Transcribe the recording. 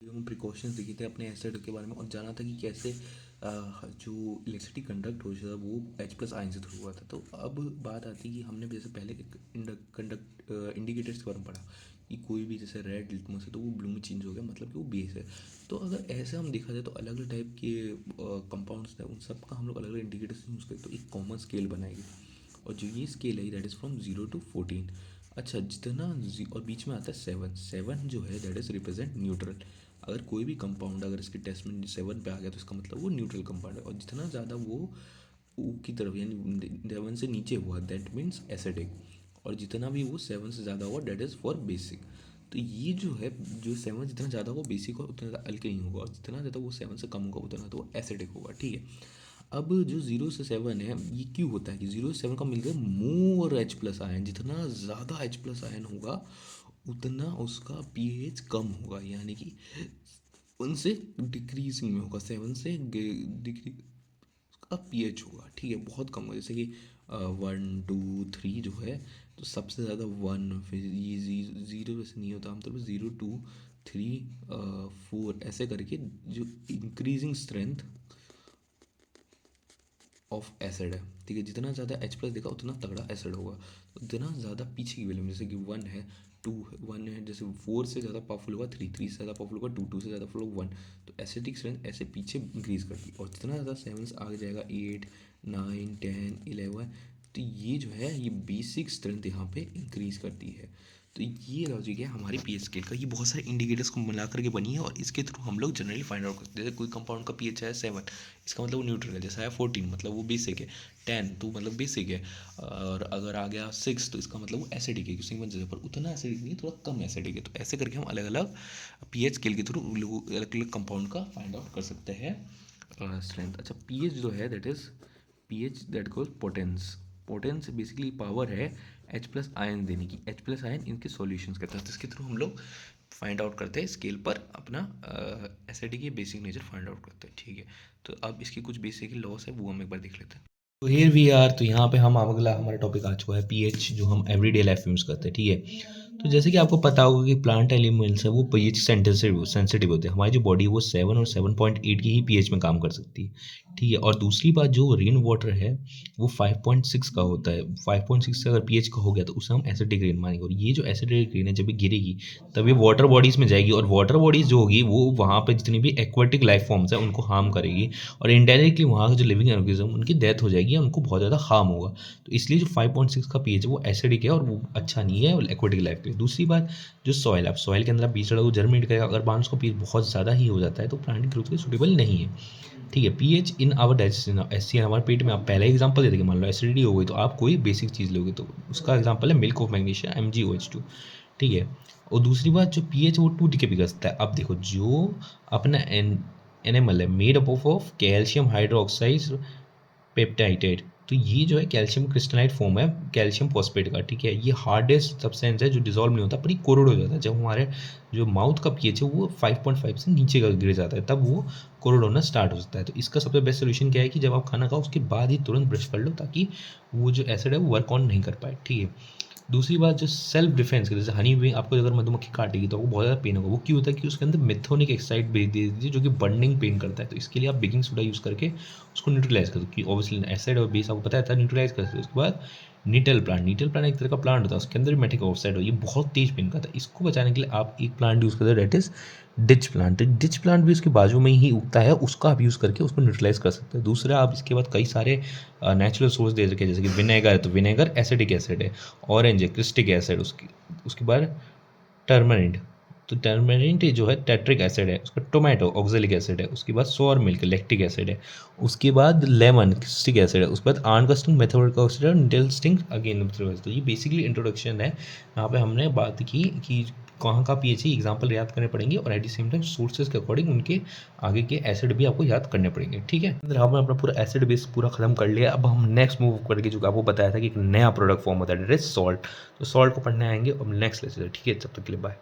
हम प्रिकॉशंस देखे थे अपने एसिड के बारे में और जाना था कि कैसे जो इलेक्ट्रिसिटी कंडक्ट हो जाता वो एच प्लस आयन से थ्रू हुआ था। तो अब बात आती है कि हमने जैसे पहले कंडक्ट इंडिकेटर्स के बारे में पढ़ा कि कोई भी जैसे रेड लिटमस है तो वो ब्लू में चेंज हो गया, मतलब कि वो बेस है। तो अगर ऐसे हम देखा जाए तो अलग अलग टाइप के कंपाउंड्स हैं, उन सब का हम लोग अलग अलग इंडिकेटर्स यूज़ करें तो एक कॉमन स्केल बनाएंगे। और जो ये स्केल है दैट इज़ फ्रॉम 0 to 14। अच्छा, जितना और बीच में आता है 7 जो है दैट इज़ रिप्रेजेंट न्यूट्रल। अगर कोई भी कंपाउंड अगर इसके टेस्ट में 7 पे आ गया तो इसका मतलब वो न्यूट्रल कंपाउंड है। और जितना ज़्यादा वो ऊ की तरफ यानी 7 से नीचे हुआ दैट मीन्स एसिडिक। और जितना भी वो 7 से ज़्यादा हुआ दैट इज़ फॉर बेसिक। तो ये जो है, जो 7 जितना ज़्यादा होगा बेसिक होगा उतना ज़्यादा अल्कली होगा, और जितना ज़्यादा वो 7 से कम होगा उतना तो वो एसिडिक होगा। ठीक है। अब जो 0 से 7 है ये क्यों होता है कि 0 से 7 का मिल गया मोर एच प्लस आयन। जितना ज़्यादा एच प्लस आयन होगा उतना उसका पीएच कम होगा, यानी कि उनसे डिक्रीजिंग में होगा। 7 से डिक्री का पीएच होगा। ठीक है, बहुत कम होगा। जैसे कि 1 2 3 जो है तो सबसे ज़्यादा 1, फिर ये 0 वैसे नहीं होता आमतौर पर, 0 2 3 4 ऐसे करके जो इंक्रीजिंग स्ट्रेंथ ऑफ एसिड है। ठीक है, जितना ज़्यादा एच प्लस देगा उतना तगड़ा एसिड होगा। तो जितना ज़्यादा पीछे की वैल्यू में जैसे कि 1 है, 2 1 है, जैसे 4 से ज़्यादा पावरफुल होगा 3, 3 से ज़्यादा पावरफुल होगा 2, 2 से ज़्यादा पावरफुल होगा 1। तो एसिडिक स्ट्रेंथ ऐसे पीछे इंक्रीज करती है। और जितना ज़्यादा 7 से आगे जाएगा 8 9 10 11, तो ये जो है ये बेसिक स्ट्रेंथ यहाँ पे इंक्रीज करती है। तो ये लॉजिक है हमारी पीएच स्केल का। ये बहुत सारे इंडिकेटर्स को मिला करके बनी है और इसके थ्रू हम लोग जनरली फाइंड आउट करते हैं। जैसे कोई कंपाउंड का पीएच है 7, इसका मतलब वो न्यूट्रल है। जैसा है 14 मतलब वो बेसिक है, 10 तो मतलब बेसिक है, और अगर आ गया 6 तो इसका मतलब वो एसिडिक है। किसी जगह पर उतना एसिडिक नहीं, थोड़ा कम एसिडिक है। तो ऐसे करके हम अलग अलग पीएच स्केल के थ्रू अलग अलग कंपाउंड का फाइंड आउट कर सकते हैं स्ट्रेंथ। अच्छा, पीएच जो है that is pH that goes potence. Potence basically power है एच प्लस आयन देने की। एच प्लस आयन इनके सॉल्यूशंस के तहत इसके थ्रू हम लोग फाइंड आउट करते हैं स्केल पर अपना एसिडिक या बेसिक नेचर फाइंड आउट करते हैं। ठीक है, तो अब इसकी कुछ बेसिक लॉस है वो हम एक बार देख लेते हैं। तो हियर वी आर, तो यहाँ पे हम अगला हमारा टॉपिक आ चुका है पीएच, जो हम एवरीडे लाइफ में यूज़ करते हैं। ठीक है, तो जैसे कि आपको पता होगा कि प्लांट एलिमेंट्स है वो पीएच सेंसिटिव होते हैं। हमारी जो बॉडी है वो 7 और 7.8 की ही पीएच में काम कर सकती है। ठीक है, और दूसरी बात जो रेन वाटर है वो 5.6 का होता है। 5.6 से अगर पीएच का हो गया तो उसे हम एसिडिक रेन मानेंगे। और ये जो एसिडिक रेन है जब ये गिरेगी तब ये वाटर बॉडीज़ में जाएगी, और वाटर बॉडीज़ जो होगी वो वहाँ पे जितनी भी एक्वाटिक लाइफ फॉर्म्स है उनको हार्म करेगी, और इनडायरेक्टली वहाँ के जो लिविंग ऑर्गेनिज्म उनकी डेथ हो जाएगी, उनको बहुत ज़्यादा हार्म होगा। तो इसलिए जो 5.6 का पीएच है वो एसिडिक है और वो अच्छा नहीं है एक्वाटिक लाइफ के लिए। दूसरी बात, जो सॉइल है, अब सॉइल के अंदर आप बीज डालो वो जर्मिनेट करेगा। अगर मान उसका पीएच बहुत ज़्यादा ही हो जाता है तो प्लांट की ग्रोथ के लिए सूटेबल नहीं है। ठीक है, पीएच इन आवर डाइजेशन एससी हमारे पेट में, आप पहले एग्जांपल दे देंगे। मान लो एसिडिटी हो गई तो आप कोई बेसिक चीज़ लोगे तो उसका एग्जांपल है मिल्क ऑफ मैग्नीशिया MgOH2। ठीक है, और दूसरी बात जो पीएच वो 2 डिके बिगड़ता है। अब देखो जो अपना एनिमल है made up of calcium hydroxide apatite, तो ये जो है कैल्शियम क्रिस्टलाइट फॉर्म है कैल्शियम फॉस्फेट का। ठीक है, ये हार्डेस्ट सब्सटेंस है जो डिसॉल्व नहीं होता पर ये कोरोड हो जाता है। जब हमारे जो माउथ का पीएच है वो 5.5 से नीचे का गिर जाता है तब वो कोरोड होना स्टार्ट हो जाता है। तो इसका सबसे बेस्ट सोल्यूशन क्या है कि जब आप खाना खाओ उसके बाद ही तुरंत ब्रश कर लो, ताकि वो जो एसिड है वो वर्क ऑन नहीं कर पाए। ठीक है, दूसरी बात जो सेल्फ डिफेंस के, जैसे हनी भी आपको अगर मधुमक्खी काटेगी तो आपको बहुत ज़्यादा पेन होगा। वो क्यों होता है कि उसके अंदर मेथोनिक एक्साइड भेज दे दीजिए जो कि बर्निंग पेन करता है। तो इसके लिए आप बेकिंग सोडा यूज़ करके उसको न्यूट्रलाइज कर दो, कि ऑब्वियसली एसिड और बेस आपको पता था न्यूट्रलाइज कर दो। उसके बाद नीटल प्लांट एक तरह का प्लांट होता है, उसके अंदर मेटिक ऑक्साइड हो, ये बहुत तेज पेन करता है। इसको बचाने के लिए आप एक प्लांट यूज़ करते हैं that is ditch plant. Ditch plant भी उसके बाजू में ही उगता है, उसका आप यूज़ करके उसको न्यूट्रलाइज कर सकते हैं। दूसरा, आप इसके बाद कई सारे नेचुरल सोर्स दे रखे हैं, जैसे कि विनेगर है तो विनेगर एसिडिक एसिड है, ऑरेंज है क्रिस्टिक एसिड, उसके बाद टर्मरिंट, तो टर्मरिंट जो है टेट्रिक एसिड है, उसका टोमेटो ऑक्जेलिक एसिड है, उसके बाद सोर मिल्क लैक्टिक एसिड है, उसके बाद लेमन सिट्रिक एसिड है, उसके बाद आर्न का स्टिंग मेथोडिक एसिड है, निडल स्टिंग अगेन। तो ये बेसिकली इंट्रोडक्शन है। यहाँ पे हमने बात की कि कहाँ का पीएच है, एग्जाम्पल याद करने पड़ेंगे, और at the same time sources के अकॉर्डिंग उनके आगे के एसिड भी आपको याद करने पड़ेंगे। ठीक है, हमने अपना पूरा एसिड बेस पूरा खत्म कर लिया। अब हम नेक्स्ट मूव करके जो आपको बताया था कि एक नया प्रोडक्ट फॉर्म होता है, डेट इज सॉल्ट। तो सॉल्ट को पढ़ने आएंगे अब नेक्स्ट लेक्चर। ठीक है, तब तक के लिए बाय।